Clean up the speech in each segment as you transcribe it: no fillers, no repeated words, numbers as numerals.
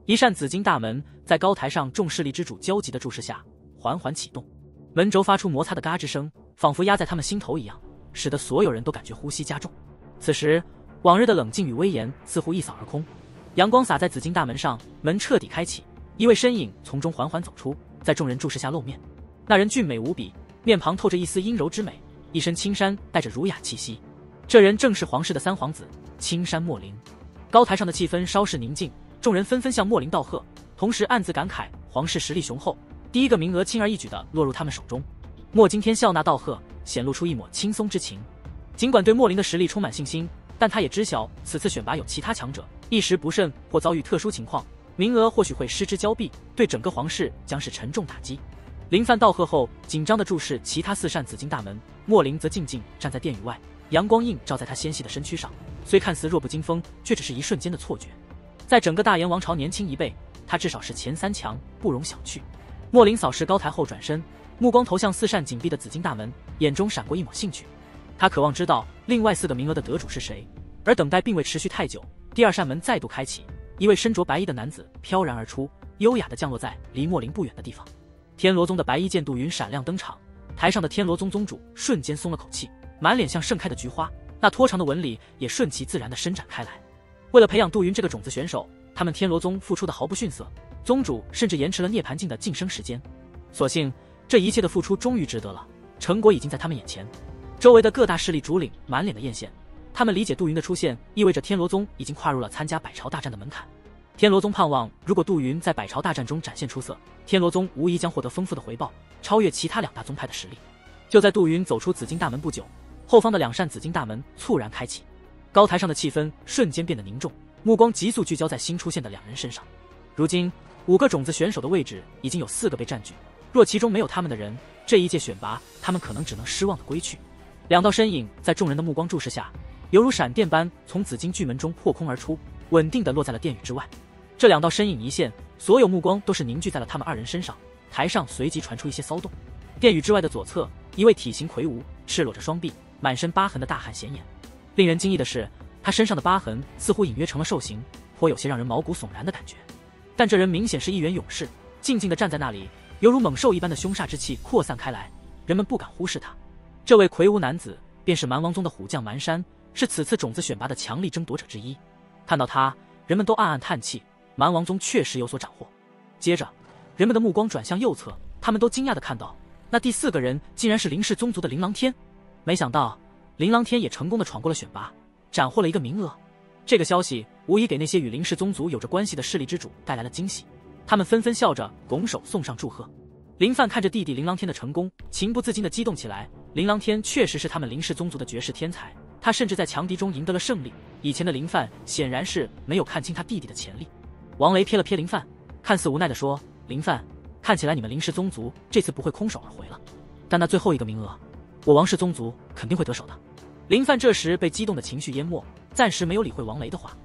一扇紫金大门在高台上众势力之主焦急的注视下缓缓启动，门轴发出摩擦的嘎吱声，仿佛压在他们心头一样，使得所有人都感觉呼吸加重。此时，往日的冷静与威严似乎一扫而空，阳光洒在紫金大门上，门彻底开启，一位身影从中缓缓走出，在众人注视下露面。那人俊美无比，面庞透着一丝阴柔之美，一身青衫带着儒雅气息。这人正是皇室的三皇子青山墨林。高台上的气氛稍事宁静，众人纷纷向墨林道贺，同时暗自感慨皇室实力雄厚，第一个名额轻而易举地落入他们手中。莫惊天笑纳道贺，显露出一抹轻松之情。尽管对莫林的实力充满信心，但他也知晓此次选拔有其他强者，一时不慎或遭遇特殊情况，名额或许会失之交臂，对整个皇室将是沉重打击。林范道贺后，紧张地注视其他4扇紫金大门，莫林则静静站在殿宇外，阳光映照在他纤细的身躯上，虽看似弱不禁风，却只是一瞬间的错觉。在整个大炎王朝年轻一辈，他至少是前3强，不容小觑。莫林扫视高台后转身，目光投向4扇紧闭的紫金大门，眼中闪过一抹兴趣。他渴望知道另外4个名额的得主是谁，而等待并未持续太久，第2扇门再度开启，一位身着白衣的男子飘然而出，优雅地降落在离莫林不远的地方。天罗宗的白衣剑杜云闪亮登场，台上的天罗宗宗主瞬间松了口气，满脸像盛开的菊花，那拖长的纹理也顺其自然地伸展开来。为了培养杜云这个种子选手，他们天罗宗付出的毫不逊色，宗主甚至延迟了涅槃境的晋升时间。所幸这一切的付出终于值得了，成果已经在他们眼前。周围的各大势力主领满脸的艳羡，他们理解杜云的出现意味着天罗宗已经跨入了参加百朝大战的门槛。天罗宗盼望，如果杜云在百朝大战中展现出色，天罗宗无疑将获得丰富的回报，超越其他2大宗派的实力。就在杜云走出紫金大门不久，后方的2扇紫金大门猝然开启，高台上的气氛瞬间变得凝重，目光急速聚焦在新出现的2人身上。如今5个种子选手的位置已经有4个被占据，若其中没有他们的人，这一届选拔他们可能只能失望的归去。2道身影在众人的目光注视下，犹如闪电般从紫金巨门中破空而出，稳定地落在了殿宇之外。这2道身影一现，所有目光都是凝聚在了他们2人身上，台上随即传出一些骚动。殿宇之外的左侧，一位体型魁梧、赤裸着双臂、满身疤痕的大汉显眼。令人惊异的是，他身上的疤痕似乎隐约成了兽形，颇有些让人毛骨悚然的感觉。但这人明显是一员勇士，静静地站在那里，犹如猛兽一般的凶煞之气扩散开来，人们不敢忽视他。这位魁梧男子便是蛮王宗的虎将蛮山，是此次种子选拔的强力争夺者之一。看到他，人们都暗暗叹气，蛮王宗确实有所斩获。接着，人们的目光转向右侧，他们都惊讶地看到，那第4个人竟然是林氏宗族的琳琅天。没想到琳琅天也成功地闯过了选拔，斩获了一个名额。这个消息无疑给那些与林氏宗族有着关系的势力之主带来了惊喜，他们纷纷笑着拱手送上祝贺。林范看着弟弟琳琅天的成功，情不自禁地激动起来。琳琅天确实是他们林氏宗族的绝世天才，他甚至在强敌中赢得了胜利。以前的林范显然是没有看清他弟弟的潜力。王雷瞥了瞥林范，看似无奈地说：“林范，看起来你们林氏宗族这次不会空手而回了，但那最后一个名额，我王氏宗族肯定会得手的。”林范这时被激动的情绪淹没，暂时没有理会王雷的话。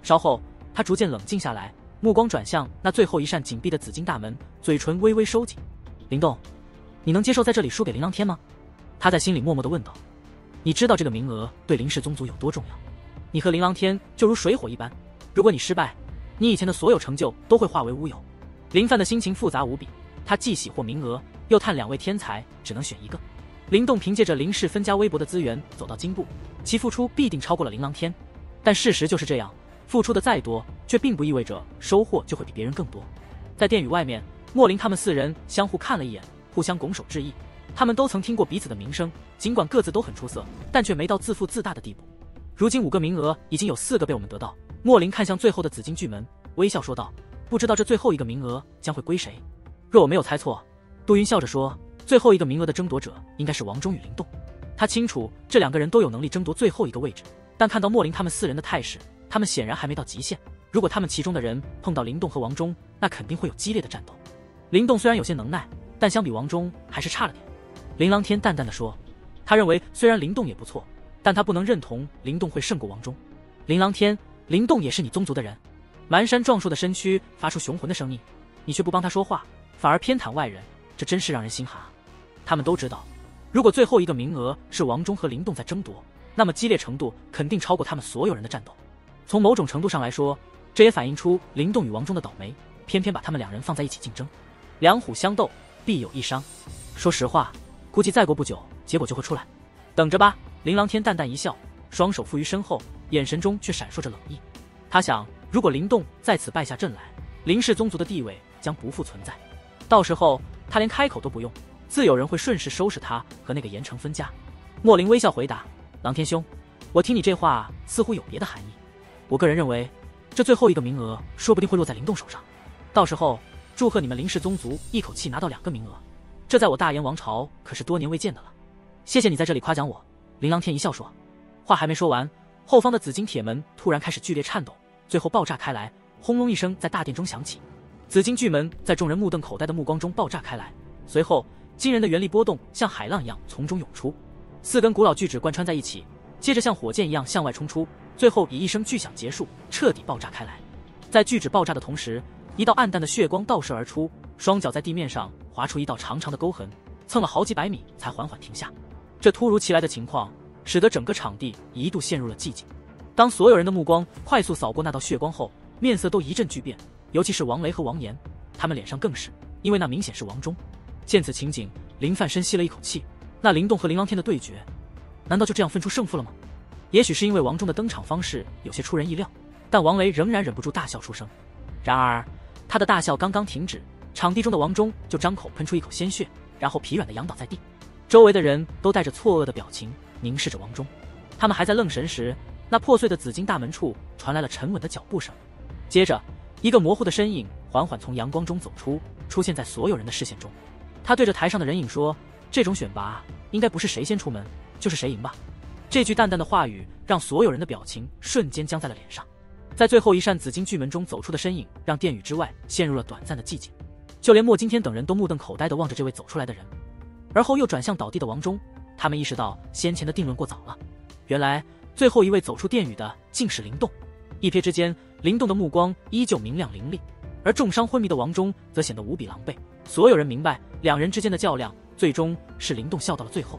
稍后，他逐渐冷静下来，目光转向那最后一扇紧闭的紫金大门，嘴唇微微收紧。林动，你能接受在这里输给琳琅天吗？他在心里默默地问道。你知道这个名额对林氏宗族有多重要？你和琳琅天就如水火一般，如果你失败，你以前的所有成就都会化为乌有。林范的心情复杂无比，他既喜获名额，又叹2位天才只能选一个。林动凭借着林氏分家微薄的资源走到今部，其付出必定超过了琳琅天，但事实就是这样，付出的再多，却并不意味着收获就会比别人更多。在殿宇外面，莫林他们4人相互看了一眼，互相拱手致意。他们都曾听过彼此的名声，尽管各自都很出色，但却没到自负自大的地步。如今5个名额已经有4个被我们得到。莫林看向最后的紫金巨门，微笑说道：“不知道这最后一个名额将会归谁？”若我没有猜错，杜云笑着说，最后一个名额的争夺者应该是王忠与林动。他清楚这2个人都有能力争夺最后一个位置，但看到莫林他们4人的态势，他们显然还没到极限。如果他们其中的人碰到林动和王忠，那肯定会有激烈的战斗。林动虽然有些能耐，但相比王忠还是差了点。琳琅天淡淡的说，他认为虽然林动也不错，但他不能认同林动会胜过王忠。琳琅天，林动也是你宗族的人。蛮山壮硕的身躯发出雄浑的声音，你却不帮他说话，反而偏袒外人，这真是让人心寒啊。他们都知道，如果最后一个名额是王忠和林动在争夺，那么激烈程度肯定超过他们所有人的战斗。从某种程度上来说，这也反映出林动与王忠的倒霉，偏偏把他们两人放在一起竞争。两虎相斗，必有一伤。说实话，估计再过不久，结果就会出来。等着吧。林琅天淡淡一笑，双手负于身后，眼神中却闪烁着冷意。他想，如果林动在此败下阵来，林氏宗族的地位将不复存在。到时候他连开口都不用，自有人会顺势收拾他和那个严城分家。莫林微笑回答：“琅天兄，我听你这话似乎有别的含义。我个人认为，这最后一个名额说不定会落在林动手上。到时候，祝贺你们林氏宗族一口气拿到2个名额，这在我大燕王朝可是多年未见的了。谢谢你在这里夸奖我。”林琅天一笑说。话还没说完，后方的紫金铁门突然开始剧烈颤抖，最后爆炸开来，轰隆一声在大殿中响起。紫金巨门在众人目瞪口呆的目光中爆炸开来，随后惊人的原力波动像海浪一样从中涌出，4根古老巨指贯穿在一起，接着像火箭一样向外冲出，最后以一声巨响结束，彻底爆炸开来。在巨指爆炸的同时，一道暗淡的血光倒射而出，双脚在地面上划出一道长长的沟痕，蹭了好几百米才缓缓停下。这突如其来的情况使得整个场地一度陷入了寂静。当所有人的目光快速扫过那道血光后，面色都一阵巨变，尤其是王雷和王岩，他们脸上更是，因为那明显是王忠。见此情景，林范深吸了一口气，那林动和林琅天的对决，难道就这样分出胜负了吗？也许是因为王忠的登场方式有些出人意料，但王雷仍然忍不住大笑出声。然而他的大笑刚刚停止，场地中的王忠就张口喷出一口鲜血，然后疲软地仰倒在地。周围的人都带着错愕的表情凝视着王忠，他们还在愣神时，那破碎的紫金大门处传来了沉稳的脚步声。接着，一个模糊的身影缓缓从阳光中走出，出现在所有人的视线中。他对着台上的人影说：“这种选拔应该不是谁先出门就是谁赢吧？”这句淡淡的话语让所有人的表情瞬间僵在了脸上。在最后一扇紫金巨门中走出的身影让殿宇之外陷入了短暂的寂静，就连莫惊天等人都目瞪口呆地望着这位走出来的人，而后又转向倒地的王忠。他们意识到先前的定论过早了，原来最后一位走出殿宇的竟是林动。一瞥之间，林动的目光依旧明亮凌厉，而重伤昏迷的王忠则显得无比狼狈。所有人明白，两人之间的较量最终是林动笑到了最后。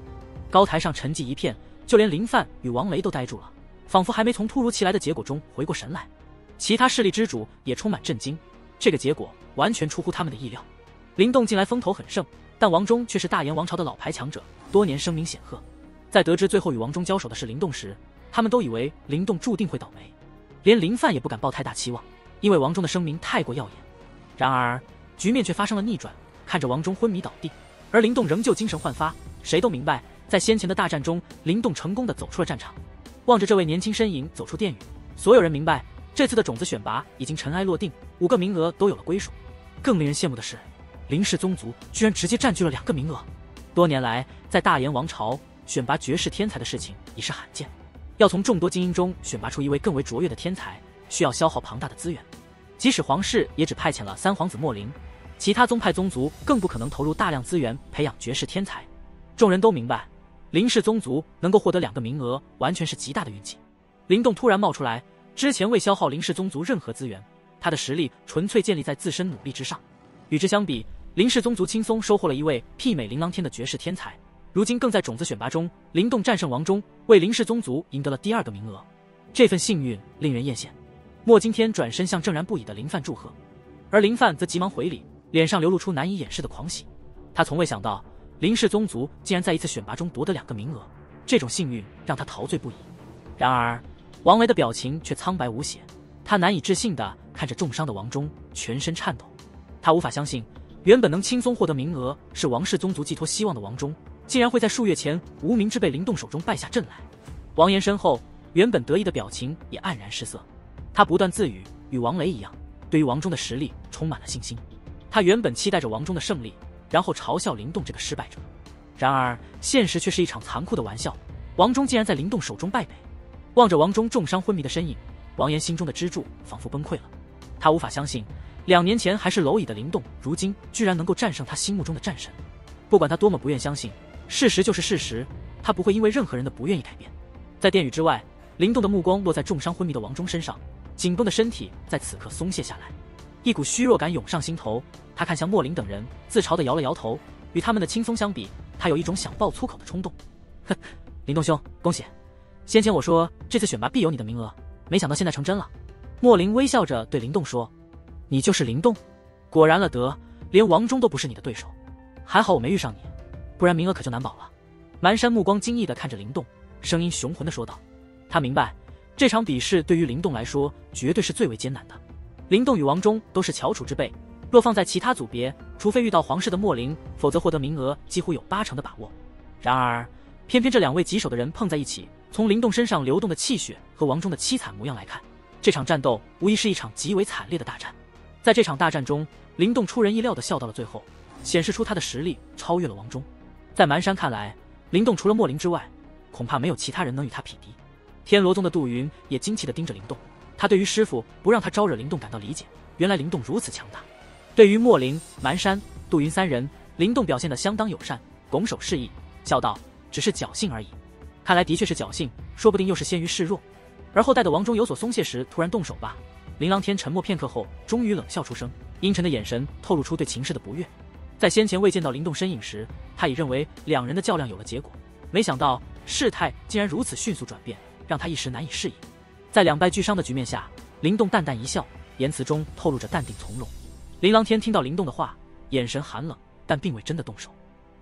高台上沉寂一片，就连林范与王雷都呆住了，仿佛还没从突如其来的结果中回过神来。其他势力之主也充满震惊，这个结果完全出乎他们的意料。林动近来风头很盛，但王忠却是大燕王朝的老牌强者，多年声名显赫。在得知最后与王忠交手的是林动时，他们都以为林动注定会倒霉，连林范也不敢抱太大期望，因为王忠的声名太过耀眼。然而局面却发生了逆转，看着王忠昏迷倒地，而林动仍旧精神焕发。谁都明白，在先前的大战中，林动成功地走出了战场。望着这位年轻身影走出殿宇，所有人明白，这次的种子选拔已经尘埃落定，5个名额都有了归属。更令人羡慕的是，林氏宗族居然直接占据了2个名额。多年来，在大燕王朝选拔绝世天才的事情已是罕见，要从众多精英中选拔出一位更为卓越的天才，需要消耗庞大的资源。即使皇室也只派遣了3皇子莫林，其他宗派宗族更不可能投入大量资源培养绝世天才。众人都明白，林氏宗族能够获得2个名额，完全是极大的运气。林动突然冒出来，之前未消耗林氏宗族任何资源，他的实力纯粹建立在自身努力之上。与之相比，林氏宗族轻松收获了一位媲美林琅天的绝世天才，如今更在种子选拔中，林动战胜王忠，为林氏宗族赢得了第2个名额。这份幸运令人艳羡。莫惊天转身向正然不已的林范祝贺，而林范则急忙回礼，脸上流露出难以掩饰的狂喜。他从未想到林氏宗族竟然在一次选拔中夺得2个名额，这种幸运让他陶醉不已。然而王雷的表情却苍白无血，他难以置信地看着重伤的王忠，全身颤抖。他无法相信，原本能轻松获得名额是王氏宗族寄托希望的王忠，竟然会在数月前无名之辈林动手中败下阵来。王岩身后原本得意的表情也黯然失色，他不断自语，与王雷一样，对于王忠的实力充满了信心。他原本期待着王忠的胜利，然后嘲笑林动这个失败者。然而现实却是一场残酷的玩笑，王忠竟然在林动手中败北。望着王忠重伤昏迷的身影，王岩心中的支柱仿佛崩溃了。他无法相信2年前还是蝼蚁的林动，如今居然能够战胜他心目中的战神。不管他多么不愿相信，事实就是事实，他不会因为任何人的不愿意改变。在殿宇之外，林动的目光落在重伤昏迷的王忠身上，紧绷的身体在此刻松懈下来，一股虚弱感涌上心头。他看向莫林等人，自嘲地摇了摇头。与他们的轻松相比，他有一种想爆粗口的冲动。哼，林动兄，恭喜！先前我说这次选拔必有你的名额，没想到现在成真了。莫林微笑着对灵动说：“你就是灵动？果然了得，连王忠都不是你的对手。还好我没遇上你，不然名额可就难保了。”蛮山目光惊异地看着灵动，声音雄浑地说道：“他明白，这场比试对于灵动来说绝对是最为艰难的。灵动与王忠都是翘楚之辈，若放在其他组别，除非遇到皇室的莫林，否则获得名额几乎有80%的把握。然而，偏偏这2位棘手的人碰在一起，从灵动身上流动的气血和王忠的凄惨模样来看，这场战斗无疑是一场极为惨烈的大战。在这场大战中，灵动出人意料地笑到了最后，显示出他的实力超越了王忠。在蛮山看来，灵动除了莫林之外，恐怕没有其他人能与他匹敌。天罗宗的杜云也惊奇地盯着灵动，他对于师父不让他招惹灵动感到理解，原来灵动如此强大。对于莫林、蛮山、杜云3人，灵动表现得相当友善，拱手示意，笑道：“只是侥幸而已。”看来的确是侥幸，说不定又是先于示弱。而后待的王忠有所松懈时，突然动手吧。琳琅天沉默片刻后，终于冷笑出声，阴沉的眼神透露出对情势的不悦。在先前未见到灵动身影时，他已认为2人的较量有了结果，没想到事态竟然如此迅速转变，让他一时难以适应。在2败俱伤的局面下，灵动淡淡一笑，言辞中透露着淡定从容。琳琅天听到灵动的话，眼神寒冷，但并未真的动手。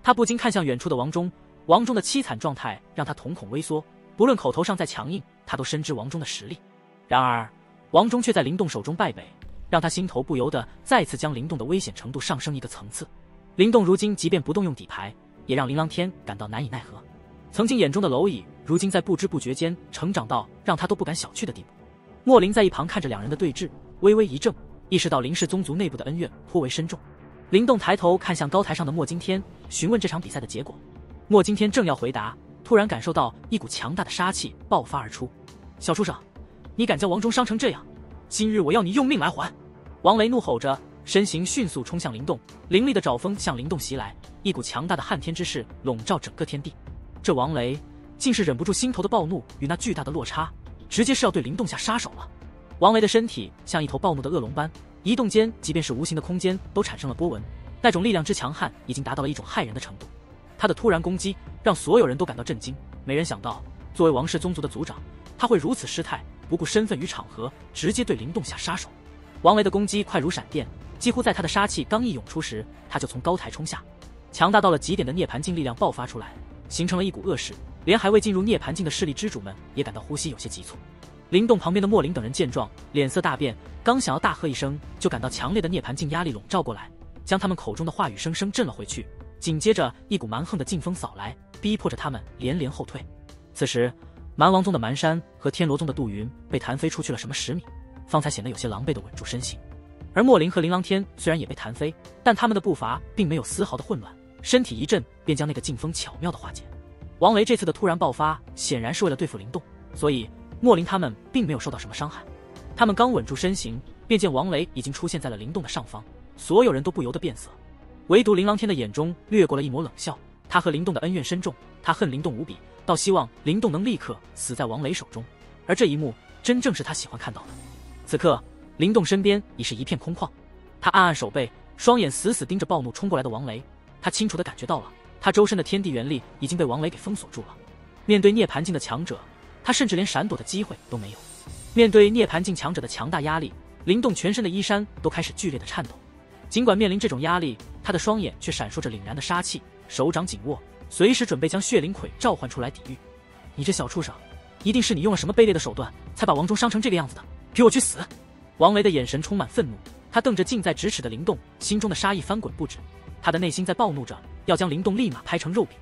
他不禁看向远处的王忠，王忠的凄惨状态让他瞳孔微缩，不论口头上再强硬，他都深知王忠的实力。然而王忠却在灵动手中败北，让他心头不由得再次将灵动的危险程度上升一个层次。灵动如今即便不动用底牌，也让琳琅天感到难以奈何。曾经眼中的蝼蚁，如今在不知不觉间成长到让他都不敢小觑的地步。莫林在一旁看着2人的对峙，微微一怔，意识到林氏宗族内部的恩怨颇为深重。灵动抬头看向高台上的莫惊天，询问这场比赛的结果。莫惊天正要回答，突然感受到一股强大的杀气爆发而出。小畜生，你敢将王忠伤成这样，今日我要你用命来还！王雷怒吼着，身形迅速冲向灵动，凌厉的爪风向灵动袭来，一股强大的撼天之势笼罩整个天地。这王雷竟是忍不住心头的暴怒与那巨大的落差，直接是要对灵动下杀手了。王雷的身体像一头暴怒的恶龙般移动间，即便是无形的空间都产生了波纹，那种力量之强悍已经达到了一种骇人的程度。他的突然攻击让所有人都感到震惊，没人想到作为王氏宗族的族长，他会如此失态，不顾身份与场合，直接对灵动下杀手。王雷的攻击快如闪电，几乎在他的杀气刚一涌出时，他就从高台冲下，强大到了极点的涅槃境力量爆发出来，形成了一股恶势，连还未进入涅槃境的势力之主们也感到呼吸有些急促。灵动旁边的莫林等人见状，脸色大变，刚想要大喝一声，就感到强烈的涅槃境压力笼罩过来，将他们口中的话语生生震了回去。紧接着一股蛮横的劲风扫来，逼迫着他们连连后退。此时蛮王宗的蛮山和天罗宗的杜云被弹飞出去了什么10米，方才显得有些狼狈地稳住身形。而莫林和琳琅天虽然也被弹飞，但他们的步伐并没有丝毫的混乱，身体一震便将那个劲风巧妙地化解。王雷这次的突然爆发显然是为了对付灵动，所以莫林他们并没有受到什么伤害。他们刚稳住身形，便见王雷已经出现在了灵动的上方，所有人都不由得变色，唯独琳琅天的眼中掠过了一抹冷笑。他和灵动的恩怨深重，他恨灵动无比，倒希望灵动能立刻死在王雷手中，而这一幕真正是他喜欢看到的。此刻灵动身边已是一片空旷，他暗暗手背，双眼死死盯着暴怒冲过来的王雷。他清楚地感觉到了，他周身的天地元力已经被王雷给封锁住了。面对涅槃境的强者，他甚至连闪躲的机会都没有。面对涅槃境强者的强大压力，灵动全身的衣衫都开始剧烈的颤抖。尽管面临这种压力，他的双眼却闪烁着凛然的杀气，手掌紧握，随时准备将血灵魁召唤出来抵御。你这小畜生，一定是你用了什么卑劣的手段，才把王忠伤成这个样子的，给我去死！王雷的眼神充满愤怒，他瞪着近在咫尺的灵动，心中的杀意翻滚不止，他的内心在暴怒着，要将灵动立马拍成肉饼。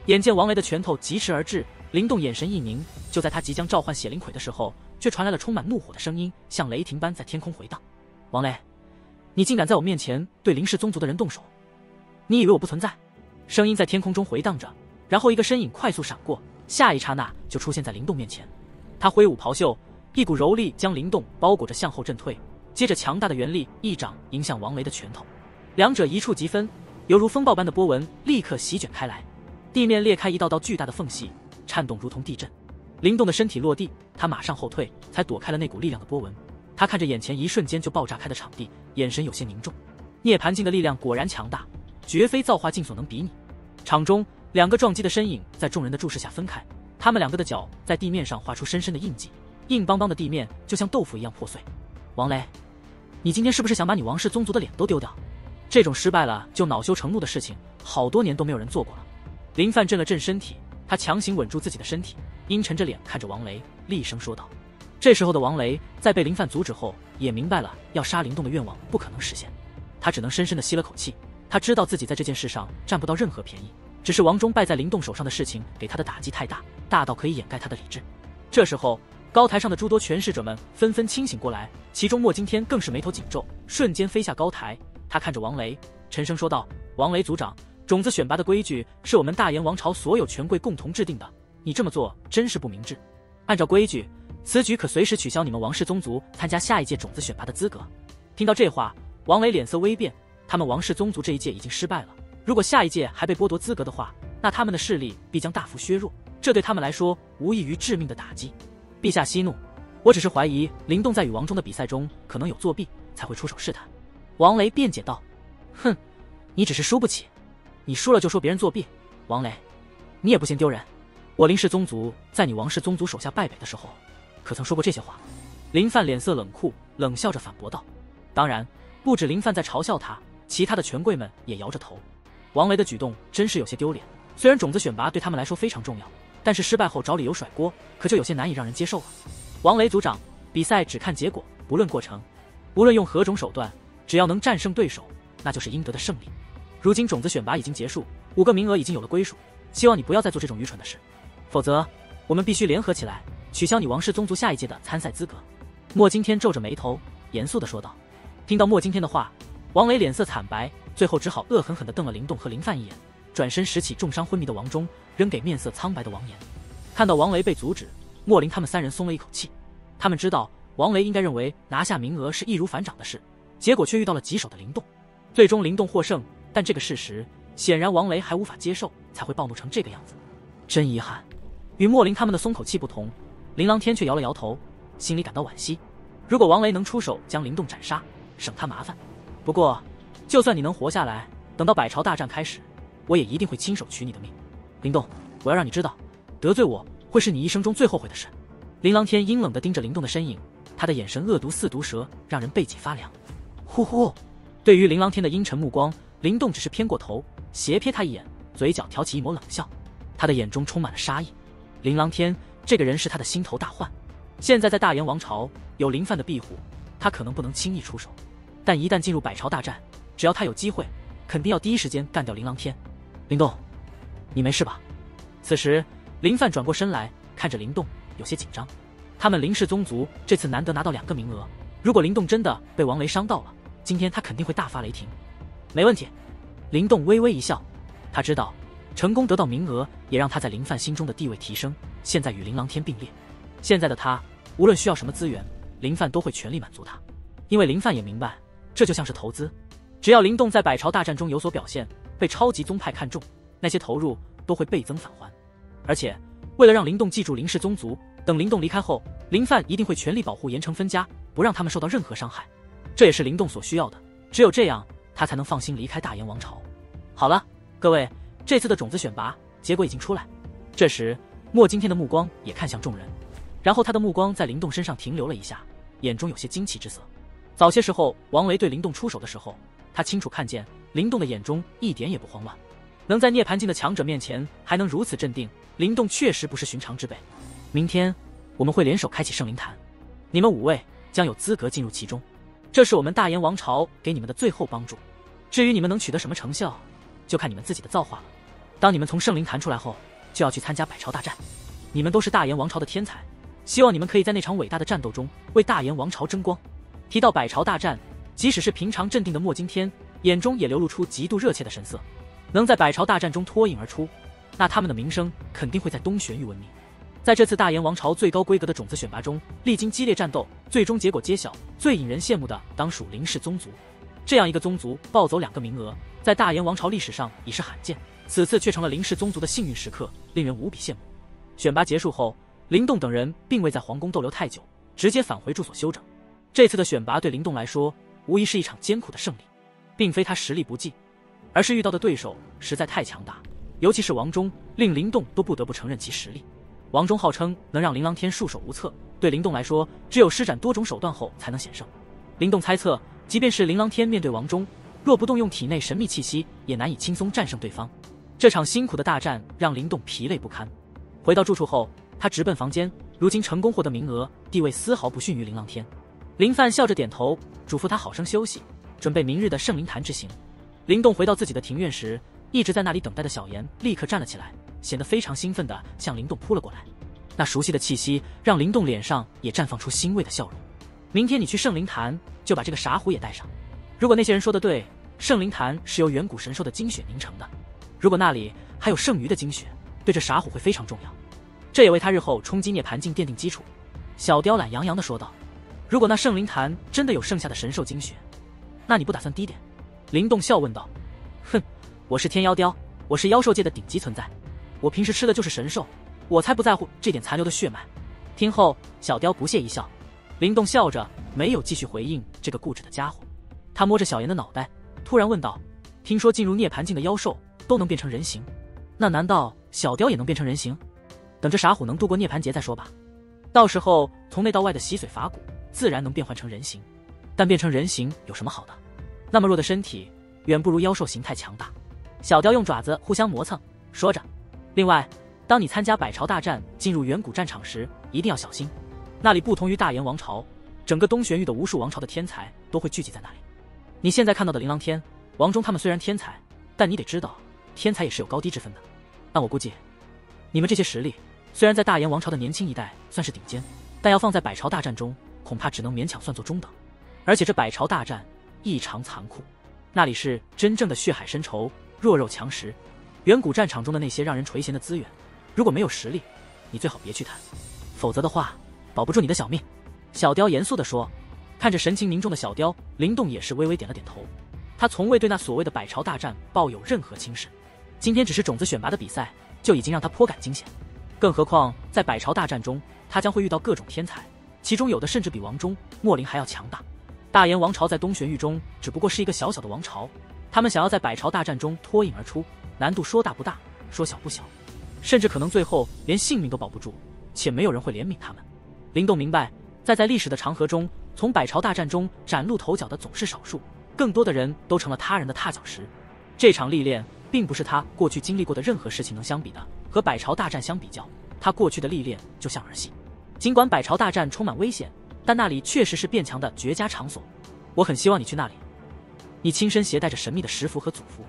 眼见王雷的拳头疾驰而至，灵动眼神一凝，就在他即将召唤血灵魁的时候，却传来了充满怒火的声音，像雷霆般在天空回荡。王雷，你竟敢在我面前对林氏宗族的人动手，你以为我不存在？声音在天空中回荡着，然后一个身影快速闪过，下一刹那就出现在灵动面前。他挥舞袍袖，一股柔力将灵动包裹着向后震退，接着强大的元力一掌迎向王雷的拳头，两者一触即分，犹如风暴般的波纹立刻席卷开来，地面裂开一道道巨大的缝隙，颤动如同地震。灵动的身体落地，他马上后退，才躲开了那股力量的波纹。他看着眼前一瞬间就爆炸开的场地，眼神有些凝重。涅槃境的力量果然强大，绝非造化境所能比拟。场中两个撞击的身影在众人的注视下分开，他们两个的脚在地面上划出深深的印记，硬邦邦的地面就像豆腐一样破碎。王雷，你今天是不是想把你王氏宗族的脸都丢掉？这种失败了就恼羞成怒的事情，好多年都没有人做过了。林范震了震身体，他强行稳住自己的身体，阴沉着脸看着王雷，厉声说道。这时候的王雷在被林范阻止后，也明白了要杀灵动的愿望不可能实现，他只能深深地吸了口气。他知道自己在这件事上占不到任何便宜，只是王忠败在灵动手上的事情给他的打击太大，大到可以掩盖他的理智。这时候，高台上的诸多权势者们纷纷清醒过来，其中莫惊天更是眉头紧皱，瞬间飞下高台。他看着王雷，沉声说道：“王雷族长，种子选拔的规矩是我们大炎王朝所有权贵共同制定的，你这么做真是不明智。按照规矩，此举可随时取消你们王氏宗族参加下一届种子选拔的资格。”听到这话，王雷脸色微变，他们王氏宗族这一届已经失败了，如果下一届还被剥夺资格的话，那他们的势力必将大幅削弱，这对他们来说无异于致命的打击。陛下息怒，我只是怀疑灵动在与王忠的比赛中可能有作弊，才会出手试探。王雷辩解道：“哼，你只是输不起，你输了就说别人作弊。王雷，你也不嫌丢人。我林氏宗族在你王氏宗族手下败北的时候，可曾说过这些话？”林范脸色冷酷，冷笑着反驳道。当然，不止林范在嘲笑他，其他的权贵们也摇着头。王雷的举动真是有些丢脸，虽然种子选拔对他们来说非常重要，但是失败后找理由甩锅，可就有些难以让人接受了。王雷族长，比赛只看结果，不论过程，无论用何种手段，只要能战胜对手，那就是应得的胜利。如今种子选拔已经结束，5个名额已经有了归属，希望你不要再做这种愚蠢的事，否则我们必须联合起来，取消你王氏宗族下一届的参赛资格。莫惊天皱着眉头，严肃地说道。听到莫惊天的话，王雷脸色惨白，最后只好恶狠狠地瞪了灵动和林范一眼，转身拾起重伤昏迷的王忠，扔给面色苍白的王岩。看到王雷被阻止，莫林他们3人松了一口气。他们知道王雷应该认为拿下名额是易如反掌的事，结果却遇到了棘手的灵动。最终灵动获胜，但这个事实显然王雷还无法接受，才会暴怒成这个样子。真遗憾。与莫林他们的松口气不同，琳琅天却摇了摇头，心里感到惋惜。如果王雷能出手将灵动斩杀，省他麻烦。不过就算你能活下来，等到百朝大战开始，我也一定会亲手取你的命。灵动，我要让你知道，得罪我会是你一生中最后悔的事。琳琅天阴冷地盯着灵动的身影，他的眼神恶毒似毒蛇，让人背脊发凉。呼呼！对于琳琅天的阴沉目光，灵动只是偏过头，斜瞥他一眼，嘴角挑起一抹冷笑，他的眼中充满了杀意。琳琅天这个人是他的心头大患，现在在大炎王朝有林范的庇护，他可能不能轻易出手，但一旦进入百朝大战，只要他有机会，肯定要第一时间干掉琳琅天。灵动，你没事吧？此时林范转过身来，看着灵动，有些紧张。他们林氏宗族这次难得拿到2个名额，如果灵动真的被王雷伤到了，今天他肯定会大发雷霆。没问题。灵动微微一笑，他知道成功得到名额也让他在林范心中的地位提升，现在与琳琅天并列。现在的他无论需要什么资源，林范都会全力满足他，因为林范也明白，这就像是投资，只要灵动在百朝大战中有所表现，被超级宗派看中，那些投入都会倍增返还。而且为了让灵动记住林氏宗族，等灵动离开后，林范一定会全力保护严城分家，不让他们受到任何伤害，这也是灵动所需要的，只有这样他才能放心离开大炎王朝。好了，各位，这次的种子选拔结果已经出来。这时莫惊天的目光也看向众人，然后他的目光在灵动身上停留了一下，眼中有些惊奇之色。早些时候王雷对灵动出手的时候，他清楚看见灵动的眼中一点也不慌乱，能在涅槃境的强者面前还能如此镇定，灵动确实不是寻常之辈。明天我们会联手开启圣灵坛，你们5位将有资格进入其中，这是我们大炎王朝给你们的最后帮助，至于你们能取得什么成效，就看你们自己的造化了。当你们从圣灵坛出来后，就要去参加百朝大战，你们都是大炎王朝的天才，希望你们可以在那场伟大的战斗中为大炎王朝争光。提到百朝大战，即使是平常镇定的莫惊天眼中也流露出极度热切的神色，能在百朝大战中脱颖而出，那他们的名声肯定会在东玄域闻名。在这次大炎王朝最高规格的种子选拔中，历经激烈战斗，最终结果揭晓，最引人羡慕的当属林氏宗族。这样一个宗族暴走2个名额，在大炎王朝历史上已是罕见，此次却成了林氏宗族的幸运时刻，令人无比羡慕。选拔结束后，灵动等人并未在皇宫逗留太久，直接返回住所休整。这次的选拔对灵动来说，无疑是一场艰苦的胜利，并非他实力不济，而是遇到的对手实在太强大，尤其是王忠，令灵动都不得不承认其实力。王忠号称能让琳琅天束手无策，对灵动来说，只有施展多种手段后才能险胜。灵动猜测，即便是琳琅天面对王忠，若不动用体内神秘气息，也难以轻松战胜对方。这场辛苦的大战让灵动疲累不堪。回到住处后，他直奔房间。如今成功获得名额，地位丝毫不逊于琳琅天。林范笑着点头，嘱咐他好生休息，准备明日的圣灵坛之行。灵动回到自己的庭院时，一直在那里等待的小妍立刻站了起来，显得非常兴奋地向灵动扑了过来。那熟悉的气息让灵动脸上也绽放出欣慰的笑容。明天你去圣灵坛，就把这个傻虎也带上。如果那些人说的对，圣灵坛是由远古神兽的精血凝成的，如果那里还有剩余的精血，对这傻虎会非常重要，这也为他日后冲击涅槃境奠定基础。小雕懒洋洋地说道：如果那圣灵坛真的有剩下的神兽精血，那你不打算低点？灵动笑问道。哼，我是天妖雕，我是妖兽界的顶级存在，我平时吃的就是神兽，我才不在乎这点残留的血脉。听后，小雕不屑一笑。灵动笑着，没有继续回应这个固执的家伙。他摸着小妍的脑袋，突然问道：听说进入涅槃境的妖兽都能变成人形，那难道小雕也能变成人形？等这傻虎能度过涅槃劫再说吧，到时候从内到外的洗髓法骨自然能变换成人形。但变成人形有什么好的？那么弱的身体远不如妖兽形态强大。小雕用爪子互相磨蹭，说着：另外，当你参加百朝大战进入远古战场时，一定要小心，那里不同于大炎王朝，整个东玄域的无数王朝的天才都会聚集在那里。你现在看到的琳琅天、王忠他们虽然天才，但你得知道，天才也是有高低之分的。按我估计，你们这些实力虽然在大炎王朝的年轻一代算是顶尖，但要放在百朝大战中，恐怕只能勉强算作中等。而且这百朝大战异常残酷，那里是真正的血海深仇，弱肉强食。远古战场中的那些让人垂涎的资源，如果没有实力，你最好别去谈，否则的话，保不住你的小命。小雕严肃地说。看着神情凝重的小雕，灵动也是微微点了点头。他从未对那所谓的百朝大战抱有任何轻视，今天只是种子选拔的比赛，就已经让他颇感惊险。更何况在百朝大战中，他将会遇到各种天才，其中有的甚至比王忠、莫林还要强大。大炎王朝在东玄域中只不过是一个小小的王朝，他们想要在百朝大战中脱颖而出，难度说大不大，说小不小，甚至可能最后连性命都保不住，且没有人会怜悯他们。灵动明白，在历史的长河中，从百朝大战中崭露头角的总是少数，更多的人都成了他人的踏脚石。这场历练并不是他过去经历过的任何事情能相比的，和百朝大战相比较，他过去的历练就像儿戏。尽管百朝大战充满危险，但那里确实是变强的绝佳场所。我很希望你去那里，你亲身携带着神秘的石符和祖符，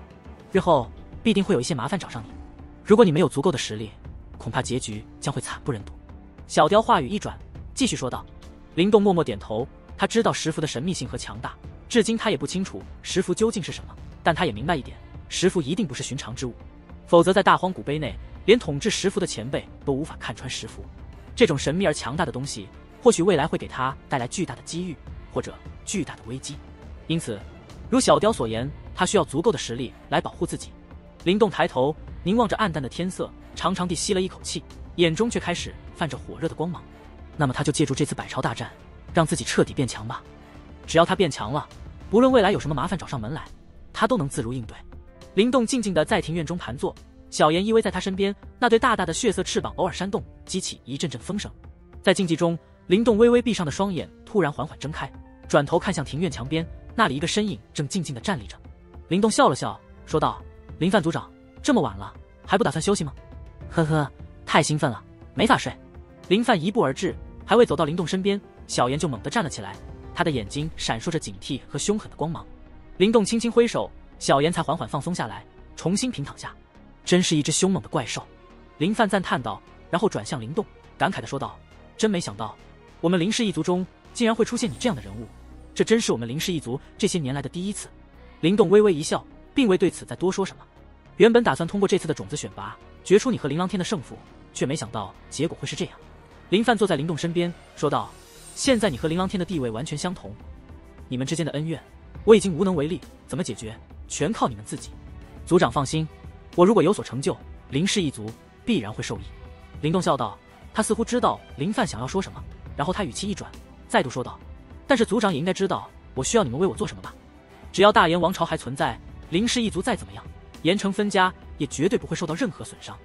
日后必定会有一些麻烦找上你。如果你没有足够的实力，恐怕结局将会惨不忍睹。小雕话语一转，继续说道。灵动默默点头，他知道石符的神秘性和强大，至今他也不清楚石符究竟是什么，但他也明白一点，石符一定不是寻常之物，否则在大荒古碑内，连统治石符的前辈都无法看穿石符。这种神秘而强大的东西，或许未来会给他带来巨大的机遇，或者巨大的危机。因此，如小雕所言，他需要足够的实力来保护自己。灵动抬头凝望着暗淡的天色，长长地吸了一口气，眼中却开始泛着火热的光芒。那么他就借助这次百朝大战，让自己彻底变强吧。只要他变强了，不论未来有什么麻烦找上门来，他都能自如应对。灵动静静地在庭院中盘坐，小妍依偎在他身边，那对大大的血色翅膀偶尔扇动，激起一阵阵风声。在静寂中，灵动微微闭上的双眼突然缓缓睁开，转头看向庭院墙边，那里一个身影正静静地站立着。灵动笑了笑，说道：林范族长，这么晚了，还不打算休息吗？呵呵，太兴奋了，没法睡。林范一步而至，还未走到灵动身边，小妍就猛地站了起来，他的眼睛闪烁着警惕和凶狠的光芒。灵动轻轻挥手，小妍才缓缓放松下来，重新平躺下。真是一只凶猛的怪兽，林范赞叹道，然后转向灵动，感慨地说道：真没想到，我们林氏一族中竟然会出现你这样的人物，这真是我们林氏一族这些年来的第一次。灵动微微一笑，并未对此再多说什么。原本打算通过这次的种子选拔，决出你和琳琅天的胜负，却没想到结果会是这样。林范坐在灵动身边，说道：现在你和琳琅天的地位完全相同，你们之间的恩怨，我已经无能为力，怎么解决，全靠你们自己。族长放心，我如果有所成就，林氏一族必然会受益。灵动笑道，他似乎知道林范想要说什么，然后他语气一转，再度说道：但是族长也应该知道，我需要你们为我做什么吧？只要大炎王朝还存在，林氏一族再怎么样，严城分家也绝对不会受到任何损伤。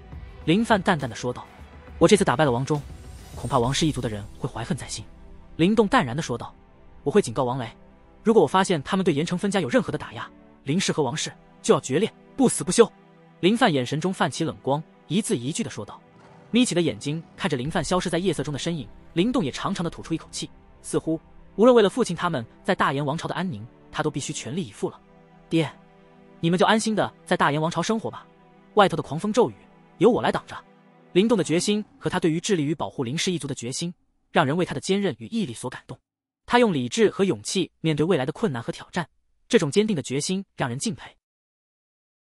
林范淡淡的说道：我这次打败了王忠，恐怕王氏一族的人会怀恨在心。灵动淡然的说道：我会警告王雷，如果我发现他们对严城分家有任何的打压，林氏和王氏就要决裂，不死不休。林范眼神中泛起冷光，一字一句地说道。眯起的眼睛看着林范消失在夜色中的身影，林动也长长地吐出一口气，似乎无论为了父亲他们在大炎王朝的安宁，他都必须全力以赴了。爹，你们就安心的在大炎王朝生活吧，外头的狂风骤雨由我来挡着。林动的决心和他对于致力于保护林氏一族的决心，让人为他的坚韧与毅力所感动。他用理智和勇气面对未来的困难和挑战，这种坚定的决心让人敬佩。